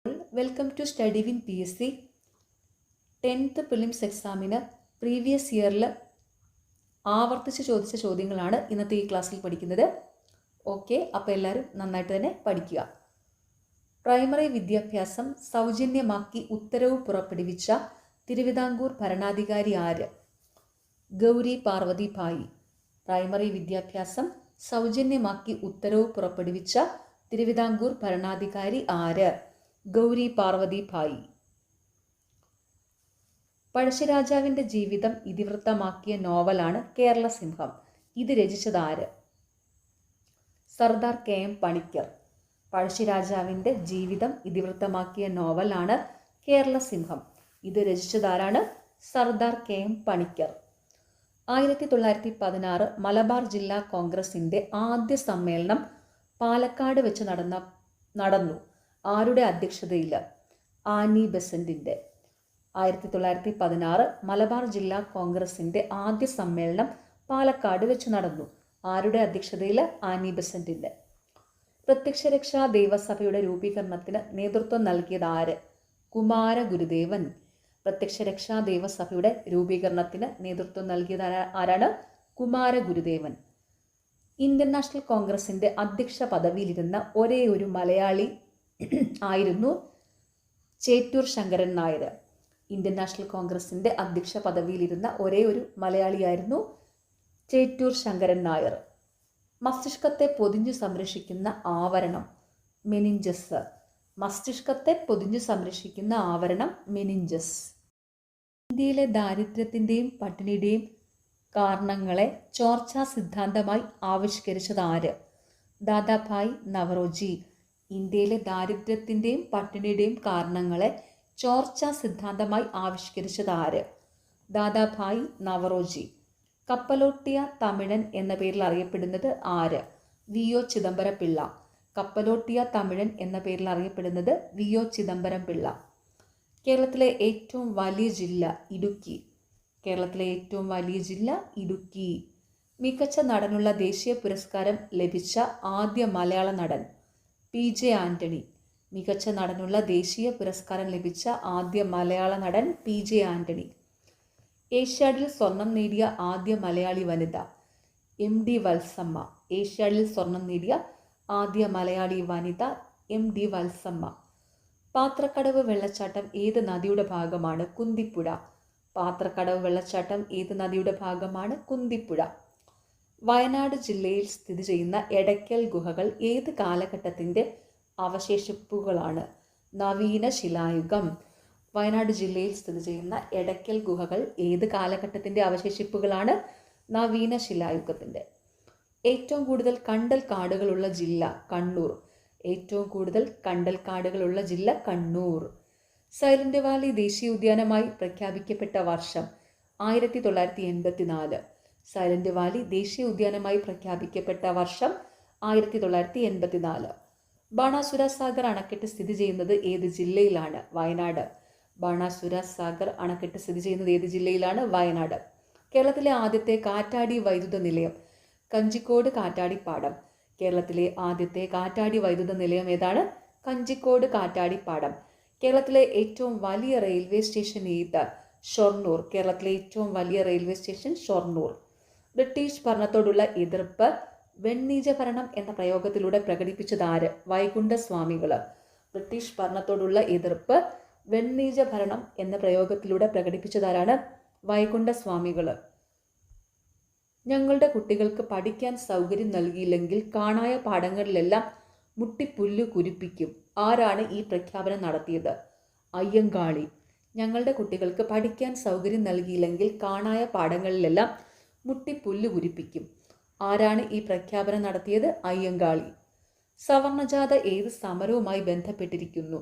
Welcome to study win PSC 10th prelims എക്സാമിന് previous ഇയറിൽ ആവർത്തിച്ച് ചോദിച്ച ചോദ്യങ്ങളാണ് ഇന്നത്തെ ഈ ക്ലാസ്സിൽ പഠിക്കുന്നത്. ഓക്കെ, അപ്പോൾ എല്ലാവരും നന്നായിട്ട് തന്നെ പഠിക്കുക. പ്രൈമറി വിദ്യാഭ്യാസം സൗജന്യമാക്കി ഉത്തരവ് പുറപ്പെടുവിച്ച തിരുവിതാംകൂർ ഭരണാധികാരി ആര്? ഗൗരി പാർവതി ഭായി. പ്രൈമറി വിദ്യാഭ്യാസം സൗജന്യമാക്കി ഉത്തരവ് പുറപ്പെടുവിച്ച തിരുവിതാംകൂർ ഭരണാധികാരി ആര്? ഗൗരി പാർവതി ഭായി. പഴശ്ശിരാജാവിൻ്റെ ജീവിതം ഇതിവൃത്തമാക്കിയ നോവലാണ് കേരള സിംഹം. ഇത് രചിച്ചത് ആര്? സർദാർ KM പണിക്കർ. പഴശ്ശിരാജാവിൻ്റെ ജീവിതം ഇതിവൃത്തമാക്കിയ നോവലാണ് കേരള സിംഹം. ഇത് രചിച്ചതാരാണ്? സർദാർ KM പണിക്കർ. 1916 മലബാർ ജില്ലാ കോൺഗ്രസിൻ്റെ ആദ്യ സമ്മേളനം പാലക്കാട് വെച്ച് നടന്നു. ആരുടെ അധ്യക്ഷതയിൽ? ആനി ബെസന്റിൻ്റെ. 1916 മലബാർ ജില്ലാ കോൺഗ്രസിൻ്റെ ആദ്യ സമ്മേളനം പാലക്കാട് വെച്ച് നടന്നു. ആരുടെ അധ്യക്ഷതയിൽ? ആനി ബെസന്റിൻ്റെ. പ്രത്യക്ഷരക്ഷാ ദേവസഭയുടെ രൂപീകരണത്തിന് നേതൃത്വം നൽകിയത് ആര്? കുമാരഗുരുദേവൻ. പ്രത്യക്ഷരക്ഷാ ദേവസഭയുടെ രൂപീകരണത്തിന് നേതൃത്വം നൽകിയത് ആരാണ്? കുമാരഗുരുദേവൻ. ഇന്ത്യൻ നാഷണൽ കോൺഗ്രസിൻ്റെ അധ്യക്ഷ പദവിയിലിരുന്ന ഒരേ ഒരു മലയാളി ആയിരുന്നു ചേറ്റൂർ ശങ്കരൻ നായർ. ഇന്ത്യൻ നാഷണൽ കോൺഗ്രസിൻ്റെ അധ്യക്ഷ പദവിയിലിരുന്ന ഒരേ ഒരു മലയാളിയായിരുന്നു ചേറ്റൂർ ശങ്കരൻ നായർ. മസ്തിഷ്കത്തെ പൊതിഞ്ഞു സംരക്ഷിക്കുന്ന ആവരണം മെനിഞ്ചസ്. മസ്തിഷ്കത്തെ പൊതിഞ്ഞു സംരക്ഷിക്കുന്ന ആവരണം മെനിഞ്ചസ്. ഇന്ത്യയിലെ ദാരിദ്ര്യത്തിൻ്റെയും പട്ടിണിയുടെയും കാരണങ്ങളെ ചോർച്ചാ സിദ്ധാന്തമായി ആവിഷ്കരിച്ചത് ആര്? ദാദാഭായ് നവറോജി. ഇന്ത്യയിലെ ദാരിദ്ര്യത്തിൻ്റെയും പട്ടിണിയുടെയും കാരണങ്ങളെ ചോർച്ചാ സിദ്ധാന്തമായി ആവിഷ്കരിച്ചത് ആര്? ദാദാഭായ് നവറോജി. കപ്പലോട്ടിയ തമിഴൻ എന്ന പേരിൽ അറിയപ്പെടുന്നത് ആര്? VO ചിദംബരം പിള്ള. കപ്പലോട്ടിയ തമിഴൻ എന്ന പേരിൽ അറിയപ്പെടുന്നത് VO ചിദംബരം പിള്ള. കേരളത്തിലെ ഏറ്റവും വലിയ ജില്ല ഇടുക്കി. കേരളത്തിലെ ഏറ്റവും വലിയ ജില്ല ഇടുക്കി. മികച്ച നടനുള്ള ദേശീയ പുരസ്കാരം ലഭിച്ച ആദ്യ മലയാള നടൻ PJ ആൻ്റണി. മികച്ച നടനുള്ള ദേശീയ പുരസ്കാരം ലഭിച്ച ആദ്യ മലയാള നടൻ PJ ആൻ്റണി. ഏഷ്യാഡിൽ സ്വർണം നേടിയ ആദ്യ മലയാളി വനിത MD വത്സമ്മ. ഏഷ്യാഡിൽ സ്വർണം നേടിയ ആദ്യ മലയാളി വനിത MD വത്സമ്മ. പാത്രക്കടവ് വെള്ളച്ചാട്ടം ഏത് നദിയുടെ ഭാഗമാണ്? കുന്തിപ്പുഴ. പാത്രക്കടവ് വെള്ളച്ചാട്ടം ഏത് നദിയുടെ ഭാഗമാണ്? കുന്തിപ്പുഴ. വയനാട് ജില്ലയിൽ സ്ഥിതി ചെയ്യുന്ന എടയ്ക്കൽ ഗുഹകൾ ഏത് കാലഘട്ടത്തിൻ്റെ അവശേഷിപ്പുകളാണ്? നവീന ശിലായുഗം. വയനാട് ജില്ലയിൽ സ്ഥിതി ചെയ്യുന്ന എടയ്ക്കൽ ഗുഹകൾ ഏത് കാലഘട്ടത്തിൻ്റെ അവശേഷിപ്പുകളാണ്? നവീന ശിലായുഗത്തിൻ്റെ. ഏറ്റവും കൂടുതൽ കണ്ടൽ കാടുകളുള്ള ജില്ല കണ്ണൂർ. ഏറ്റവും കൂടുതൽ കണ്ടൽ കാടുകളുള്ള ജില്ല കണ്ണൂർ. സൈലന്റ് വാലി ദേശീയ ഉദ്യാനമായി പ്രഖ്യാപിക്കപ്പെട്ട വർഷം 1984. സൈലന്റ് വാലി ദേശീയ ഉദ്യാനമായി പ്രഖ്യാപിക്കപ്പെട്ട വർഷം 1984. ബാണാസുര സാഗർ അണക്കെട്ട് സ്ഥിതി ചെയ്യുന്നത് ഏത് ജില്ലയിലാണ്? വയനാട്. ബാണാസുര സാഗർ അണക്കെട്ട് സ്ഥിതി ചെയ്യുന്നത് ഏത് ജില്ലയിലാണ്? വയനാട്. കേരളത്തിലെ ആദ്യത്തെ കാറ്റാടി വൈദ്യുത നിലയം കഞ്ചിക്കോട് കാറ്റാടിപ്പാടം. കേരളത്തിലെ ആദ്യത്തെ കാറ്റാടി വൈദ്യുത നിലയം ഏതാണ്? കഞ്ചിക്കോട് കാറ്റാടിപ്പാടം. കേരളത്തിലെ ഏറ്റവും വലിയ റെയിൽവേ സ്റ്റേഷൻ ഏത്? ഷൊർണൂർ. കേരളത്തിലെ ഏറ്റവും വലിയ റെയിൽവേ സ്റ്റേഷൻ ഷൊർണൂർ. ബ്രിട്ടീഷ് ഭരണത്തോടുള്ള എതിർപ്പ് വെണ്ണീജ ഭരണം എന്ന പ്രയോഗത്തിലൂടെ പ്രകടിപ്പിച്ചത് ആര്? വൈകുണ്ഠ സ്വാമികൾ. ബ്രിട്ടീഷ് ഭരണത്തോടുള്ള എതിർപ്പ് വെണ്ണീജ ഭരണം എന്ന പ്രയോഗത്തിലൂടെ പ്രകടിപ്പിച്ചതാരാണ്? വൈകുണ്ഠ സ്വാമികൾ. ഞങ്ങളുടെ കുട്ടികൾക്ക് പഠിക്കാൻ സൗകര്യം നൽകിയില്ലെങ്കിൽ കാണായ പാഠങ്ങളിലെല്ലാം മുട്ടിപ്പുല്ല് കുരിപ്പിക്കും. ആരാണ് ഈ പ്രഖ്യാപനം നടത്തിയത്? അയ്യങ്കാളി. ഞങ്ങളുടെ കുട്ടികൾക്ക് പഠിക്കാൻ സൗകര്യം നൽകിയില്ലെങ്കിൽ കാണായ പാഠങ്ങളിലെല്ലാം മുട്ടിപ്പുല്ല് കുരിപ്പിക്കും. ആരാണ് ഈ പ്രഖ്യാപനം നടത്തിയത്? അയ്യങ്കാളി. സവർണജാഥ ഏത് സമരവുമായി ബന്ധപ്പെട്ടിരിക്കുന്നു?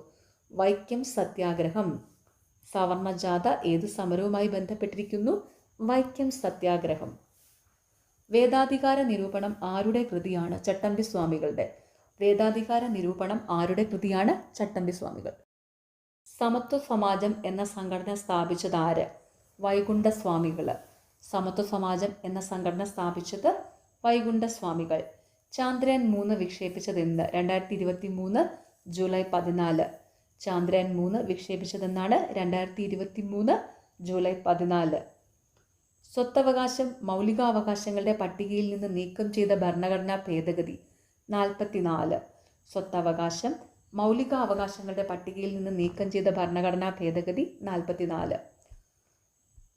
വൈക്കം സത്യാഗ്രഹം. സവർണജാഥ ഏത് സമരവുമായി ബന്ധപ്പെട്ടിരിക്കുന്നു? വൈക്കം സത്യാഗ്രഹം. വേദാധികാര നിരൂപണം ആരുടെ കൃതിയാണ്? ചട്ടമ്പി സ്വാമികളുടെ. വേദാധികാര നിരൂപണം ആരുടെ കൃതിയാണ്? ചട്ടമ്പി സ്വാമികൾ. സമത്വ സമാജം എന്ന സംഘടന സ്ഥാപിച്ചത് ആര്? വൈകുണ്ഠ സ്വാമികൾ. സമത്വ സമാജം എന്ന സംഘടന സ്ഥാപിച്ചത് വൈകുണ്ഠ സ്വാമികൾ. ചാന്ദ്രയാൻ 3 വിക്ഷേപിച്ചതെന്ന്? 2023 ജൂലൈ 14. ചാന്ദ്രയാൻ 3 വിക്ഷേപിച്ചതെന്നാണ്? 2023 ജൂലൈ 14. സ്വത്തവകാശം മൗലികാവകാശങ്ങളുടെ പട്ടികയിൽ നിന്ന് നീക്കം ചെയ്ത ഭരണഘടനാ ഭേദഗതി 44. സ്വത്തവകാശം മൗലികാവകാശങ്ങളുടെ പട്ടികയിൽ നിന്ന് നീക്കം ചെയ്ത ഭരണഘടനാ ഭേദഗതി 44.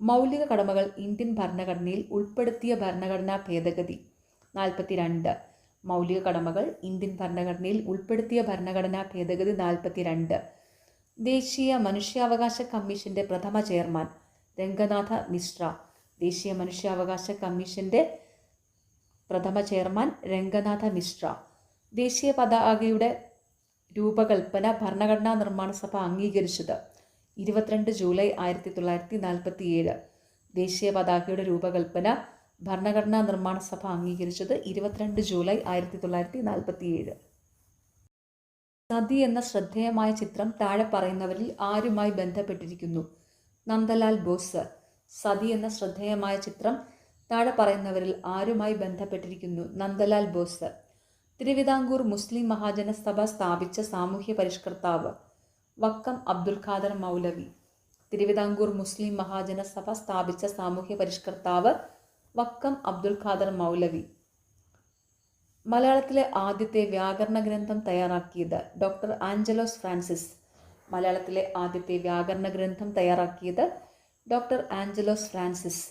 മൗലിക കടമകൾ ഇന്ത്യൻ ഭരണഘടനയിൽ ഉൾപ്പെടുത്തിയ ഭരണഘടനാ ഭേദഗതി 42. മൗലിക കടമകൾ ഇന്ത്യൻ ഭരണഘടനയിൽ ഉൾപ്പെടുത്തിയ ഭരണഘടനാ ഭേദഗതി 42. ദേശീയ മനുഷ്യാവകാശ കമ്മീഷന്റെ പ്രഥമ ചെയർമാൻ രംഗനാഥ മിശ്ര. ദേശീയ മനുഷ്യാവകാശ കമ്മീഷന്റെ പ്രഥമ ചെയർമാൻ രംഗനാഥ മിശ്ര. ദേശീയ പതാകയുടെ രൂപകൽപ്പന ഭരണഘടനാ നിർമ്മാണ സഭ അംഗീകരിച്ചത് 22 ജൂലൈ 1947. ദേശീയ പതാകയുടെ രൂപകൽപ്പന ഭരണഘടനാ നിർമ്മാണ സഭ അംഗീകരിച്ചത് 22 ജൂലൈ 1947. സതി എന്ന ശ്രദ്ധേയമായ ചിത്രം താഴെ പറയുന്നവരിൽ ആരുമായി ബന്ധപ്പെട്ടിരിക്കുന്നു? നന്ദലാൽ ബോസ്. സതി എന്ന ശ്രദ്ധേയമായ ചിത്രം താഴെ പറയുന്നവരിൽ ആരുമായി ബന്ധപ്പെട്ടിരിക്കുന്നു? നന്ദലാൽ ബോസ്. തിരുവിതാംകൂർ മുസ്ലിം മഹാജനസഭ സ്ഥാപിച്ച സാമൂഹ്യ പരിഷ്കർത്താവ് വക്കം അബ്ദുൽ ഖാദർ മൗലവി. തിരുവിതാംകൂർ മുസ്ലിം മഹാജനസഭ സ്ഥാപിച്ച സാമൂഹ്യ പരിഷ്കർത്താവ് വക്കം അബ്ദുൽ ഖാദർ മൗലവി. മലയാളത്തിലെ ആദ്യത്തെ വ്യാകരണ ഗ്രന്ഥം തയ്യാറാക്കിയത് ഡോക്ടർ ആഞ്ചലോസ് ഫ്രാൻസിസ്. മലയാളത്തിലെ ആദ്യത്തെ വ്യാകരണ ഗ്രന്ഥം തയ്യാറാക്കിയത് ഡോക്ടർ ആഞ്ചലോസ് ഫ്രാൻസിസ്.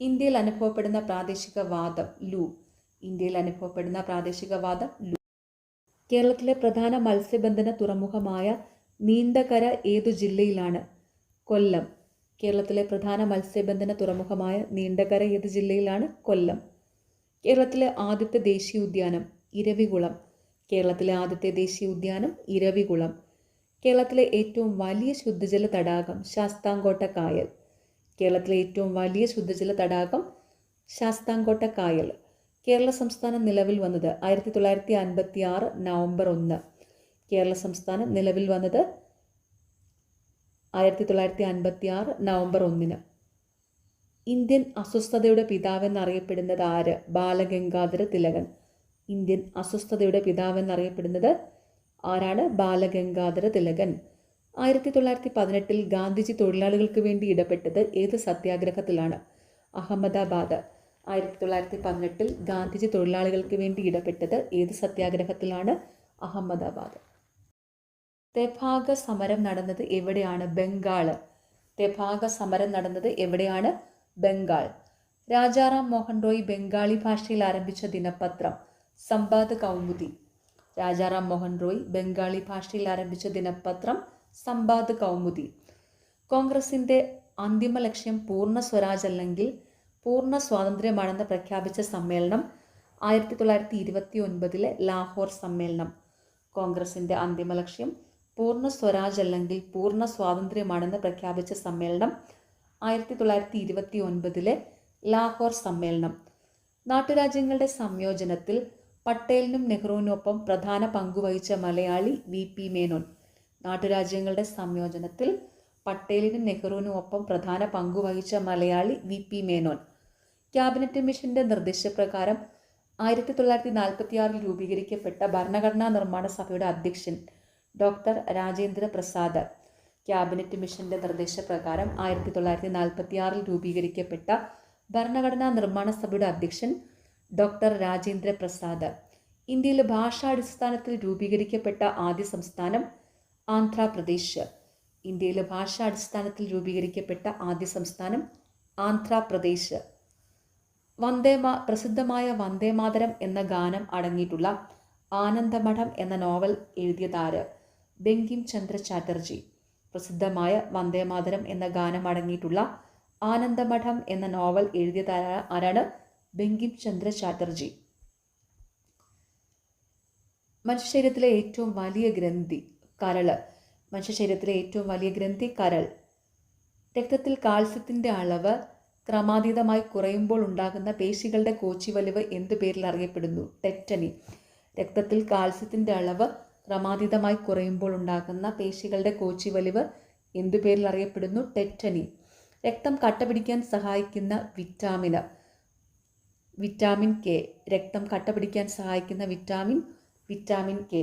ഇന്ത്യയിൽ അനുഭവപ്പെടുന്ന പ്രാദേശികവാദം ലൂ. ഇന്ത്യയിൽ അനുഭവപ്പെടുന്ന പ്രാദേശികവാദം ലൂ. കേരളത്തിലെ പ്രധാന മത്സ്യബന്ധന തുറമുഖമായ നീണ്ടകര ഏതു ജില്ലയിലാണ്? കൊല്ലം. കേരളത്തിലെ പ്രധാന മത്സ്യബന്ധന തുറമുഖമായ നീണ്ടകര ഏത് ജില്ലയിലാണ്? കൊല്ലം. കേരളത്തിലെ ആദ്യത്തെ ദേശീയോദ്യാനം ഇരവികുളം. കേരളത്തിലെ ആദ്യത്തെ ദേശീയോദ്യാനം ഇരവികുളം. കേരളത്തിലെ ഏറ്റവും വലിയ ശുദ്ധജല തടാകം ശാസ്താംകോട്ട കായൽ. കേരളത്തിലെ ഏറ്റവും വലിയ ശുദ്ധജല തടാകം ശാസ്താംകോട്ട കായൽ. കേരള സംസ്ഥാനം നിലവിൽ വന്നത് 1956 നവംബർ 1. കേരള സംസ്ഥാനം നിലവിൽ വന്നത് 1956 നവംബർ 1. ഇന്ത്യൻ അസ്വസ്ഥതയുടെ പിതാവെന്നറിയപ്പെടുന്നത് ആര്? ബാലഗംഗാധര തിലകൻ. ഇന്ത്യൻ അസ്വസ്ഥതയുടെ പിതാവെന്നറിയപ്പെടുന്നത് ആരാണ്? ബാലഗംഗാധര തിലകൻ. 1918 ഗാന്ധിജി തൊഴിലാളികൾക്ക് വേണ്ടി ഇടപെട്ടത് ഏത് സത്യാഗ്രഹത്തിലാണ്? അഹമ്മദാബാദ്. 1918 ഗാന്ധിജി തൊഴിലാളികൾക്ക് വേണ്ടി ഇടപെട്ടത് ഏത് സത്യാഗ്രഹത്തിലാണ്? അഹമ്മദാബാദ്. തെഭാഗ സമരം നടന്നത് എവിടെയാണ്? ബംഗാൾ. തെഭാഗ സമരം നടന്നത് എവിടെയാണ്? ബംഗാൾ. രാജാറാം മോഹൻ റോയ് ബംഗാളി ഭാഷയിൽ ആരംഭിച്ച ദിനപത്രം സമ്പാദ് കൗമുദി. രാജാറാം മോഹൻ റോയ് ബംഗാളി ഭാഷയിൽ ആരംഭിച്ച ദിനപത്രം സമ്പാദ് കൗമുദി. കോൺഗ്രസിന്റെ അന്തിമ ലക്ഷ്യം പൂർണ്ണ സ്വരാജ് അല്ലെങ്കിൽ പൂർണ്ണ സ്വാതന്ത്ര്യമാണെന്ന് പ്രഖ്യാപിച്ച സമ്മേളനം 1929 ലാഹോർ സമ്മേളനം. കോൺഗ്രസിന്റെ അന്തിമ ലക്ഷ്യം പൂർണ്ണ സ്വരാജ് അല്ലെങ്കിൽ പൂർണ്ണ സ്വാതന്ത്ര്യമാണെന്ന് പ്രഖ്യാപിച്ച സമ്മേളനം 1929 ലാഹോർ സമ്മേളനം. നാട്ടുരാജ്യങ്ങളുടെ സംയോജനത്തിൽ പട്ടേലിനും നെഹ്റുവിനൊപ്പം പ്രധാന പങ്കുവഹിച്ച മലയാളി VP മേനോൻ. നാട്ടുരാജ്യങ്ങളുടെ സംയോജനത്തിൽ പട്ടേലിനും നെഹ്റുവിനുമൊപ്പം പ്രധാന പങ്കുവഹിച്ച മലയാളി VP മേനോൻ. ക്യാബിനറ്റ് മിഷന്റെ നിർദ്ദേശപ്രകാരം 1946 രൂപീകരിക്കപ്പെട്ട ഭരണഘടനാ നിർമ്മാണ സഭയുടെ അധ്യക്ഷൻ ഡോക്ടർ രാജേന്ദ്ര പ്രസാദ്. ക്യാബിനറ്റ് മിഷന്റെ നിർദ്ദേശപ്രകാരം 1946 രൂപീകരിക്കപ്പെട്ട ഭരണഘടനാ നിർമ്മാണ സഭയുടെ അധ്യക്ഷൻ ഡോക്ടർ രാജേന്ദ്ര പ്രസാദ്. ഇന്ത്യയിൽ ഭാഷാടിസ്ഥാനത്തിൽ രൂപീകരിക്കപ്പെട്ട ആദ്യ സംസ്ഥാനം ആന്ധ്രാപ്രദേശ്. ഇന്ത്യയിൽ ഭാഷാടിസ്ഥാനത്തിൽ രൂപീകരിക്കപ്പെട്ട ആദ്യ സംസ്ഥാനം ആന്ധ്രാപ്രദേശ്. പ്രസിദ്ധമായ വന്ദേമാതരം എന്ന ഗാനം അടങ്ങിയിട്ടുള്ള ആനന്ദമഠം എന്ന നോവൽ എഴുതിയതാര്? ബങ്കിം ചന്ദ്ര ചാറ്റർജി. പ്രസിദ്ധമായ വന്ദേമാതരം എന്ന ഗാനം അടങ്ങിയിട്ടുള്ള ആനന്ദമഠം എന്ന നോവൽ എഴുതിയത് ആരാണ്? ബങ്കിം ചന്ദ്ര ചാറ്റർജി. മനുഷ്യ ശരീരത്തിലെ ഏറ്റവും വലിയ ഗ്രന്ഥി കരള്. മനുഷ്യ ശരീരത്തിലെ ഏറ്റവും വലിയ ഗ്രന്ഥി കരൾ. രക്തത്തിൽ കാൽസ്യത്തിൻ്റെ അളവ് ക്രമാതീതമായി കുറയുമ്പോൾ ഉണ്ടാകുന്ന പേശികളുടെ കോച്ചിവലിവ് എന്തു പേരിൽ അറിയപ്പെടുന്നു? ടെറ്റനി. രക്തത്തിൽ കാൽസ്യത്തിൻ്റെ അളവ് ക്രമാതീതമായി കുറയുമ്പോൾ ഉണ്ടാകുന്ന പേശികളുടെ കോച്ചിവലിവ് എന്തു പേരിൽ അറിയപ്പെടുന്നു? ടെറ്റനി. രക്തം കട്ടപിടിക്കാൻ സഹായിക്കുന്ന വിറ്റാമിൻ കെ. രക്തം കട്ടപിടിക്കാൻ സഹായിക്കുന്ന വിറ്റാമിൻ കെ.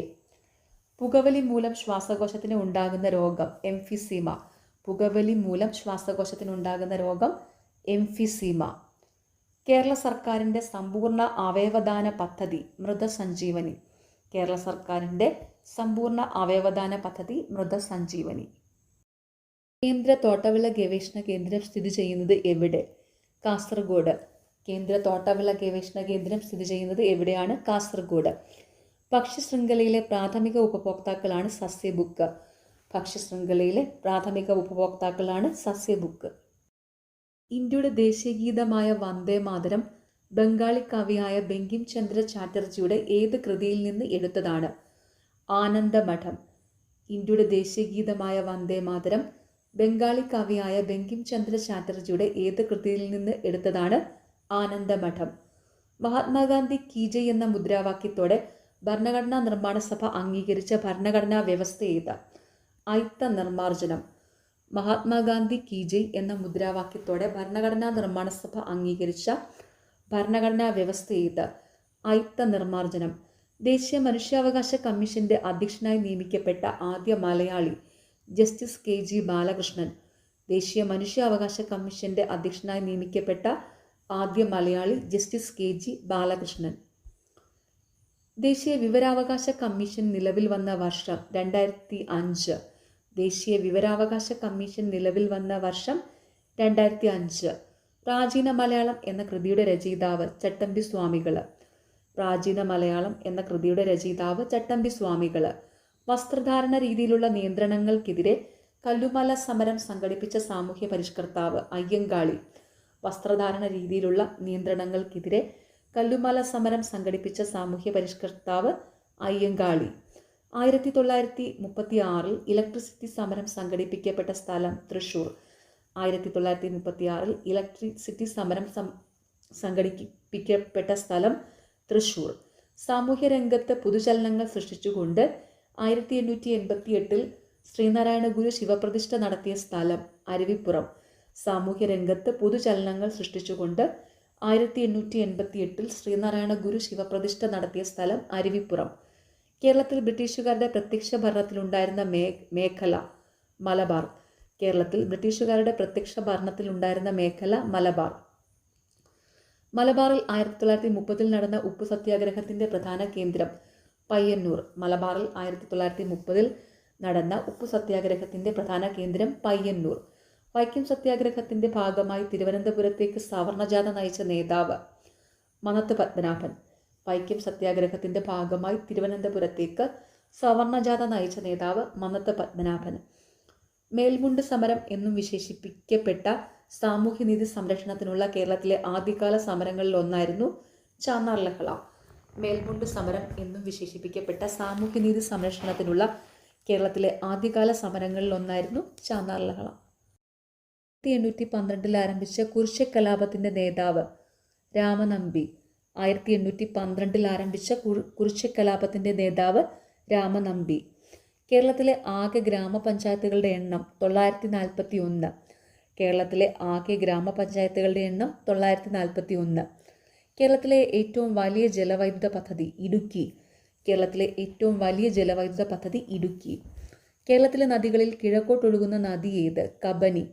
പുകവലി മൂലം ശ്വാസകോശത്തിന് ഉണ്ടാകുന്ന രോഗം എംഫിസീമ. പുകവലി മൂലം ശ്വാസകോശത്തിന് ഉണ്ടാകുന്ന രോഗം എംഫിസീമ. കേരള സർക്കാരിൻ്റെ സമ്പൂർണ്ണ അവയവദാന പദ്ധതി മൃതസഞ്ജീവനി. കേരള സർക്കാരിൻ്റെ സമ്പൂർണ്ണ അവയവദാന പദ്ധതി മൃതസഞ്ജീവനി. കേന്ദ്ര തോട്ടവിള ഗവേഷണ കേന്ദ്രം സ്ഥിതി ചെയ്യുന്നത് എവിടെ? കാസർഗോഡ്. കേന്ദ്ര തോട്ടവിള ഗവേഷണ കേന്ദ്രം സ്ഥിതി ചെയ്യുന്നത് എവിടെയാണ്? കാസർഗോഡ്. ഭക്ഷ്യശൃംഖലയിലെ പ്രാഥമിക ഉപഭോക്താക്കളാണ് സസ്യബുക്ക്. ഭക്ഷ്യശൃംഖലയിലെ പ്രാഥമിക ഉപഭോക്താക്കളാണ് സസ്യബുക്ക്. ഇന്ത്യയുടെ ദേശീയഗീതമായ വന്ദേ മാതരം ബംഗാളി കവിയായ ബങ്കിം ചന്ദ്ര ചാറ്റർജിയുടെ ഏത് കൃതിയിൽ നിന്ന് എടുത്തതാണ്? ആനന്ദമഠം. ഇന്ത്യയുടെ ദേശീയഗീതമായ വന്ദേ മാതരം ബംഗാളി കവിയായ ബങ്കിം ചന്ദ്ര ചാറ്റർജിയുടെ ഏത് കൃതിയിൽ നിന്ന് എടുത്തതാണ്? ആനന്ദമഠം. മഹാത്മാഗാന്ധി കീ ജയ് എന്ന മുദ്രാവാക്യത്തോടെ ഭരണഘടനാ നിർമ്മാണ സഭ അംഗീകരിച്ച ഭരണഘടനാ വ്യവസ്ഥ ഏത്? അയിത്ത നിർമ്മാർജ്ജനം. മഹാത്മാഗാന്ധി കീ ജയ് എന്ന മുദ്രാവാക്യത്തോടെ ഭരണഘടനാ നിർമ്മാണ സഭ അംഗീകരിച്ച ഭരണഘടനാ വ്യവസ്ഥ ഏത്? അയിത്ത നിർമ്മാർജ്ജനം. ദേശീയ മനുഷ്യാവകാശ കമ്മീഷന്റെ അധ്യക്ഷനായി നിയമിക്കപ്പെട്ട ആദ്യ മലയാളി ജസ്റ്റിസ് KG ബാലകൃഷ്ണൻ. ദേശീയ മനുഷ്യാവകാശ കമ്മീഷന്റെ അധ്യക്ഷനായി നിയമിക്കപ്പെട്ട ആദ്യ മലയാളി ജസ്റ്റിസ് KG ബാലകൃഷ്ണൻ. ദേശീയ വിവരാവകാശ കമ്മീഷൻ നിലവിൽ വന്ന വർഷം 2005. ദേശീയ വിവരാവകാശ കമ്മീഷൻ നിലവിൽ വന്ന വർഷം 2005. പ്രാചീന മലയാളം എന്ന കൃതിയുടെ രചയിതാവ് ചട്ടമ്പി സ്വാമികൾ. പ്രാചീന മലയാളം എന്ന കൃതിയുടെ രചയിതാവ് ചട്ടമ്പി സ്വാമികൾ. വസ്ത്രധാരണ രീതിയിലുള്ള നിയന്ത്രണങ്ങൾക്കെതിരെ കല്ലുമല സമരം സംഘടിപ്പിച്ച സാമൂഹ്യ പരിഷ്കർത്താവ് അയ്യങ്കാളി. വസ്ത്രധാരണ രീതിയിലുള്ള നിയന്ത്രണങ്ങൾക്കെതിരെ കല്ലുമല സമരം സംഘടിപ്പിച്ച സാമൂഹ്യ പരിഷ്കർത്താവ് അയ്യങ്കാളി. 1936 ഇലക്ട്രിസിറ്റി സമരം സംഘടിപ്പിക്കപ്പെട്ട സ്ഥലം തൃശൂർ. 1936 ഇലക്ട്രിസിറ്റി സമരം സംഘടിപ്പിക്കപ്പെട്ട സ്ഥലം തൃശൂർ. സാമൂഹ്യ രംഗത്ത് പുതുചലനങ്ങൾ സൃഷ്ടിച്ചുകൊണ്ട് 1888 ശ്രീനാരായണ ഗുരു ശിവപ്രതിഷ്ഠ നടത്തിയ സ്ഥലം അരുവിപ്പുറം. സാമൂഹ്യ രംഗത്ത് പുതുചലനങ്ങൾ സൃഷ്ടിച്ചുകൊണ്ട് 1888 ശ്രീനാരായണ ഗുരു ശിവപ്രതിഷ്ഠ നടത്തിയ സ്ഥലം അരുവിപ്പുറം. കേരളത്തിൽ ബ്രിട്ടീഷുകാരുടെ പ്രത്യക്ഷ ഭരണത്തിലുണ്ടായിരുന്ന മേഖല മലബാർ. കേരളത്തിൽ ബ്രിട്ടീഷുകാരുടെ പ്രത്യക്ഷ ഭരണത്തിലുണ്ടായിരുന്ന മേഖല മലബാർ. മലബാറിൽ 1930 നടന്ന ഉപ്പു സത്യാഗ്രഹത്തിന്റെ പ്രധാന കേന്ദ്രം പയ്യന്നൂർ. മലബാറിൽ 1930 നടന്ന ഉപ്പു സത്യാഗ്രഹത്തിന്റെ പ്രധാന കേന്ദ്രം പയ്യന്നൂർ. വൈക്കം സത്യാഗ്രഹത്തിന്റെ ഭാഗമായി തിരുവനന്തപുരത്തേക്ക് സവർണജാഥ നയിച്ച നേതാവ് മന്നത്ത് പത്മനാഭൻ. വൈക്കം സത്യാഗ്രഹത്തിന്റെ ഭാഗമായി തിരുവനന്തപുരത്തേക്ക് സവർണജാഥ നയിച്ച നേതാവ് മന്നത്ത് പത്മനാഭൻ. മേൽമുണ്ട് സമരം എന്നും വിശേഷിപ്പിക്കപ്പെട്ട സാമൂഹ്യനീതി സംരക്ഷണത്തിനുള്ള കേരളത്തിലെ ആദ്യകാല സമരങ്ങളിലൊന്നായിരുന്നു ചാന്നാർ ലഹള. മേൽമുണ്ട് സമരം എന്നും വിശേഷിപ്പിക്കപ്പെട്ട സാമൂഹ്യനീതി സംരക്ഷണത്തിനുള്ള കേരളത്തിലെ ആദ്യകാല സമരങ്ങളിലൊന്നായിരുന്നു ചാന്നാർ ലഹള. 1812 ആരംഭിച്ച കുറിച്യക്കലാപത്തിന്റെ നേതാവ് രാമനമ്പി. 1812 ആരംഭിച്ച കുറിച്യക്കലാപത്തിന്റെ നേതാവ് രാമനമ്പി. കേരളത്തിലെ ആകെ ഗ്രാമപഞ്ചായത്തുകളുടെ എണ്ണം 941. കേരളത്തിലെ ആകെ ഗ്രാമപഞ്ചായത്തുകളുടെ എണ്ണം 941. കേരളത്തിലെ ഏറ്റവും വലിയ ജലവൈദ്യുത പദ്ധതി ഇടുക്കി. കേരളത്തിലെ ഏറ്റവും വലിയ ജലവൈദ്യുത പദ്ധതി ഇടുക്കി. കേരളത്തിലെ നദികളിൽ കിഴക്കോട്ടൊഴുകുന്ന നദി ഏത്? കബനി.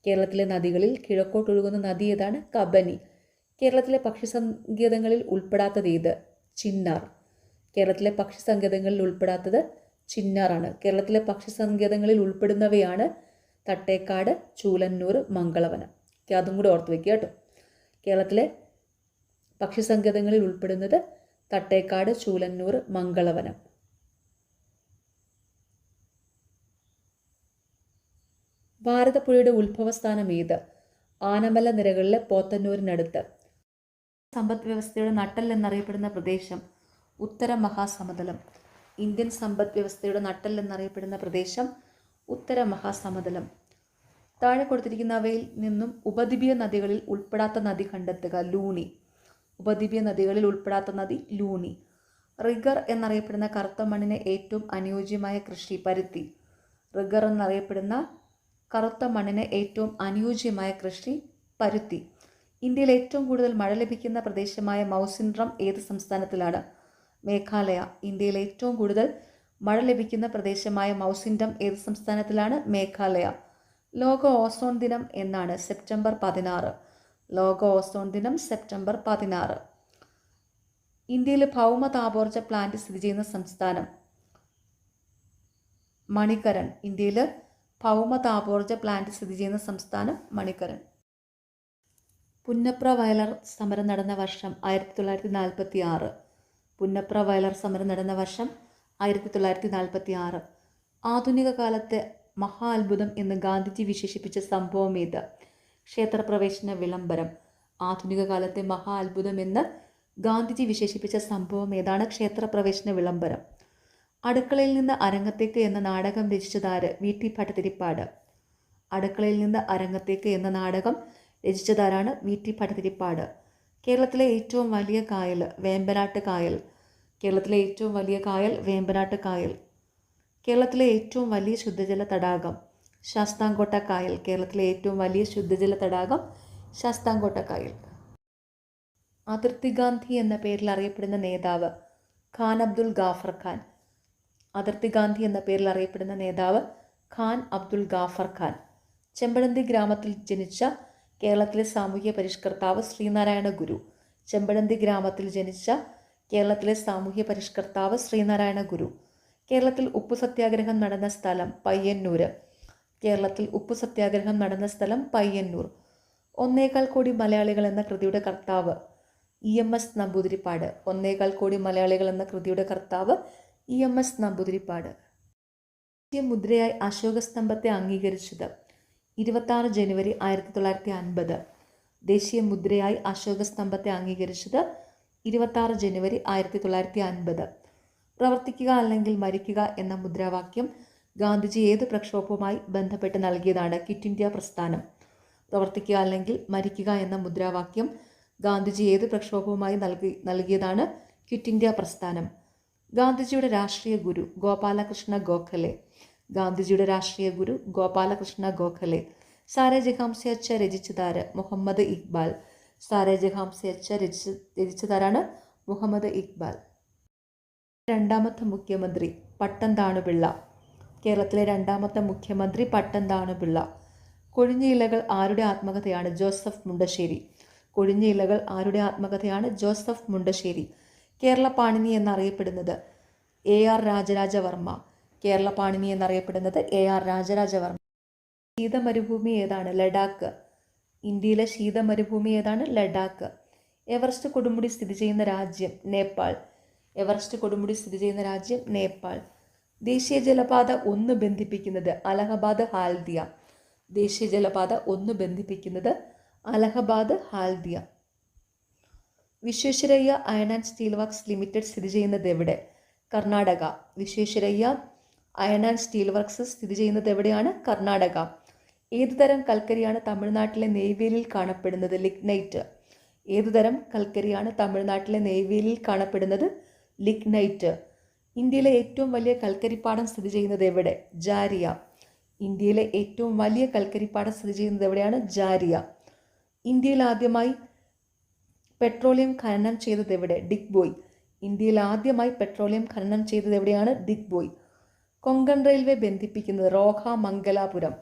കേരളത്തിലെ നദികളിൽ കിഴക്കോട്ടൊഴുകുന്ന നദി ഏതാണ്? കബനി. കേരളത്തിലെ പക്ഷിസങ്കേതങ്ങളിൽ ഉൾപ്പെടാത്തത് ഏത്? ചിന്നാർ. കേരളത്തിലെ പക്ഷിസങ്കേതങ്ങളിൽ ഉൾപ്പെടാത്തത് ചിന്നാറാണ്. കേരളത്തിലെ പക്ഷിസങ്കേതങ്ങളിൽ ഉൾപ്പെടുന്നവയാണ് തട്ടേക്കാട്, ചൂലന്നൂർ, മംഗളവനം. അതും കൂടെ ഓർത്ത് വയ്ക്കുക കേട്ടോ. കേരളത്തിലെ പക്ഷിസങ്കേതങ്ങളിൽ ഉൾപ്പെടുന്നത് തട്ടേക്കാട്, ചൂലന്നൂർ, മംഗളവനം. ഭാരതപ്പുഴയുടെ ഉത്ഭവസ്ഥാനം ഏത്? ആനമല നിരകളിലെ പോത്തന്നൂരിനടുത്ത്. സമ്പദ് വ്യവസ്ഥയുടെ നട്ടെൽ എന്നറിയപ്പെടുന്ന പ്രദേശം ഉത്തര മഹാസമതലം. ഇന്ത്യൻ സമ്പദ് വ്യവസ്ഥയുടെ നട്ടെൽ എന്നറിയപ്പെടുന്ന പ്രദേശം ഉത്തര മഹാസമതലം. താഴെ കൊടുത്തിരിക്കുന്നവയിൽ നിന്നും ഉപദ്വീപീയ നദികളിൽ ഉൾപ്പെടാത്ത നദി കണ്ടെത്തുക. ലൂണി. ഉപദ്വീപീയ നദികളിൽ ഉൾപ്പെടാത്ത നദി ലൂണി. റിഗർ എന്നറിയപ്പെടുന്ന കറുത്ത മണ്ണിന് ഏറ്റവും അനുയോജ്യമായ കൃഷി പരുത്തി. റിഗർ എന്നറിയപ്പെടുന്ന കറുത്ത മണ്ണിന് ഏറ്റവും അനുയോജ്യമായ കൃഷി പരുത്തി. ഇന്ത്യയിൽ ഏറ്റവും കൂടുതൽ മഴ ലഭിക്കുന്ന പ്രദേശമായ മൗസിൻഡ്രം ഏത് സംസ്ഥാനത്തിലാണ്? മേഘാലയ. ഇന്ത്യയിൽ ഏറ്റവും കൂടുതൽ മഴ ലഭിക്കുന്ന പ്രദേശമായ മൗസിൻഡം ഏത് സംസ്ഥാനത്തിലാണ്? മേഘാലയ. ലോക ഓസോൺ ദിനം എന്നാണ്? സെപ്റ്റംബർ 16. ലോക ഓസോൺ ദിനം സെപ്റ്റംബർ 16. ഇന്ത്യയിൽ ഭൗമ താപോർജ്ജ പ്ലാന്റ് സ്ഥിതി ചെയ്യുന്ന സംസ്ഥാനം? മണിക്കരൺ. ഇന്ത്യയിൽ ഭൗമ താപോർജ്ജ പ്ലാന്റ് സ്ഥിതി ചെയ്യുന്ന സംസ്ഥാനം മണിക്കരൺ. പുന്നപ്ര വയലാർ സമരം നടന്ന വർഷം? 1946. പുന്നപ്ര വയലാർ സമരം നടന്ന വർഷം 1946. ആധുനിക കാലത്തെ മഹാ അത്ഭുതം എന്ന് ഗാന്ധിജി വിശേഷിപ്പിച്ച സംഭവം ഏത്? ക്ഷേത്രപ്രവേശന വിളംബരം. ആധുനിക കാലത്തെ മഹാ അത്ഭുതം എന്ന് ഗാന്ധിജി വിശേഷിപ്പിച്ച സംഭവം ഏതാണ്? ക്ഷേത്രപ്രവേശന വിളംബരം. അടുക്കളയിൽ നിന്ന് അരങ്ങത്തേക്ക് എന്ന നാടകം രചിച്ചതാര്? വി.ടി. ഭട്ടതിരിപ്പാട്. അടുക്കളയിൽ നിന്ന് അരങ്ങത്തേക്ക് എന്ന നാടകം രചിച്ചതാരാണ്? വി.ടി. ഭട്ടതിരിപ്പാട്. കേരളത്തിലെ ഏറ്റവും വലിയ കായൽ? വേമ്പനാട്ട് കായൽ. കേരളത്തിലെ ഏറ്റവും വലിയ കായൽ വേമ്പനാട്ട് കായൽ. കേരളത്തിലെ ഏറ്റവും വലിയ ശുദ്ധജല തടാകം? ശാസ്താംകോട്ട കായൽ. കേരളത്തിലെ ഏറ്റവും വലിയ ശുദ്ധജല തടാകം ശാസ്താംകോട്ട കായൽ. അതിർത്തി ഗാന്ധി എന്ന പേരിൽ അറിയപ്പെടുന്ന നേതാവ്? ഖാൻ അബ്ദുൽ ഗാഫർ ഖാൻ. അതിർത്തി ഗാന്ധി എന്ന പേരിൽ അറിയപ്പെടുന്ന നേതാവ് ഖാൻ അബ്ദുൽ ഗാഫർ ഖാൻ. ചെമ്പഴന്തി ഗ്രാമത്തിൽ ജനിച്ച കേരളത്തിലെ സാമൂഹ്യ പരിഷ്കർത്താവ്? ശ്രീനാരായണ ഗുരു. ചെമ്പഴന്തി ഗ്രാമത്തിൽ ജനിച്ച കേരളത്തിലെ സാമൂഹ്യ പരിഷ്കർത്താവ്? ശ്രീനാരായണ ഗുരു. കേരളത്തിൽ ഉപ്പു സത്യാഗ്രഹം നടന്ന സ്ഥലം? പയ്യന്നൂർ. കേരളത്തിൽ ഉപ്പു സത്യാഗ്രഹം നടന്ന സ്ഥലം? പയ്യന്നൂർ. 1.25 കോടി മലയാളികൾ എന്ന കൃതിയുടെ കർത്താവ്? EMS നമ്പൂതിരിപ്പാട്. 1.25 കോടി മലയാളികൾ എന്ന കൃതിയുടെ കർത്താവ് EMS നമ്പൂതിരിപ്പാട്. ദേശീയ മുദ്രയായി അശോക സ്തംഭത്തെ അംഗീകരിച്ചത്? 26 ജനുവരി 1950. ദേശീയ മുദ്രയായി അശോക സ്തംഭത്തെ അംഗീകരിച്ചത് 26 ജനുവരി 1950. പ്രവർത്തിക്കുക അല്ലെങ്കിൽ മരിക്കുക എന്ന മുദ്രാവാക്യം ഗാന്ധിജി ഏത് പ്രക്ഷോഭവുമായി ബന്ധപ്പെട്ട് നൽകിയതാണ്? ക്വിറ്റ് ഇന്ത്യ പ്രസ്ഥാനം. പ്രവർത്തിക്കുക അല്ലെങ്കിൽ മരിക്കുക എന്ന മുദ്രാവാക്യം ഗാന്ധിജി ഏത് പ്രക്ഷോഭവുമായി നൽകിയതാണ്? ക്വിറ്റ് ഇന്ത്യ പ്രസ്ഥാനം. ഗാന്ധിജിയുടെ രാഷ്ട്രീയ ഗുരു? ഗോപാലകൃഷ്ണ ഗോഖലെ. ഗാന്ധിജിയുടെ രാഷ്ട്രീയ ഗുരു ഗോപാലകൃഷ്ണ ഗോഖലെ. സാരേ ജഹാം സേ അച്ഛ രചിച്ചതാര്? മുഹമ്മദ് ഇക്ബാൽ. സാരേ ജഹാം സേ അച്ഛ രചിച്ചതാരാണ്? മുഹമ്മദ് ഇക്ബാൽ. രണ്ടാമത്തെ മുഖ്യമന്ത്രി? പട്ടംതാണുപിള്ള. കേരളത്തിലെ രണ്ടാമത്തെ മുഖ്യമന്ത്രി പട്ടംതാണുപിള്ള. കൊഴിഞ്ഞ ഇലകൾ ആരുടെ ആത്മകഥയാണ്? ജോസഫ് മുണ്ടശ്ശേരി. കൊഴിഞ്ഞ ഇലകൾ ആരുടെ ആത്മകഥയാണ്? ജോസഫ് മുണ്ടശ്ശേരി. കേരള പാണിനി എന്നറിയപ്പെടുന്നത്? AR രാജരാജവർമ്മ. കേരള പാണിനി എന്നറിയപ്പെടുന്നത് AR രാജരാജവർമ്മ. ശീതമരുഭൂമി ഏതാണ്? ലഡാക്ക്. ഇന്ത്യയിലെ ശീതമരുഭൂമി ഏതാണ്? ലഡാക്ക്. എവറസ്റ്റ് കൊടുമുടി സ്ഥിതി ചെയ്യുന്ന രാജ്യം? നേപ്പാൾ. എവറസ്റ്റ് കൊടുമുടി സ്ഥിതി ചെയ്യുന്ന രാജ്യം? നേപ്പാൾ. ദേശീയ ജലപാത 1 ബന്ധിപ്പിക്കുന്നത്? അലഹബാദ് ഹാൽദിയ. ദേശീയ ജലപാത 1 ബന്ധിപ്പിക്കുന്നത്? Allahabad Haldia. Visvesvaraya iron and steel works limited സ്ഥിതി ചെയ്യുന്നത് എവിടെ? Karnataka. Visvesvaraya iron and steel works സ്ഥിതി ചെയ്യുന്നത് എവിടെയാണ്? കർണാടക. ഏതുതരം കൽക്കരിയാണ് തമിഴ്നാട്ടിലെ നെയ്വേലിയിൽ കാണപ്പെടുന്നത്? ലിഗ്നൈറ്റ്. ഏതുതരം കൽക്കരിയാണ് തമിഴ്നാട്ടിലെ നെയ്വേലിയിൽ കാണപ്പെടുന്നത്? ലിഗ്നൈറ്റ്. ഇന്ത്യയിലെ ഏറ്റവും വലിയ കൽക്കരിപ്പാടം സ്ഥിതി ചെയ്യുന്നത് എവിടെ? ജാരിയ. ഇന്ത്യയിലെ ഏറ്റവും വലിയ കൽക്കരിപ്പാടം സ്ഥിതി ചെയ്യുന്നത് എവിടെയാണ്? ജാരിയ. ഇന്ത്യയിൽ ആദ്യമായി പെട്രോളിയം ഖനനം ചെയ്തത് എവിടെ? ഡിഗ്ബോയ്. ഇന്ത്യയിൽ ആദ്യമായി പെട്രോളിയം ഖനനം ചെയ്തത് എവിടെയാണ്? ഡിഗ്ബോയ്. കൊങ്കൺ റെയിൽവേ ബന്ധിപ്പിക്കുന്നത്? റോഹ മംഗലാപുരം.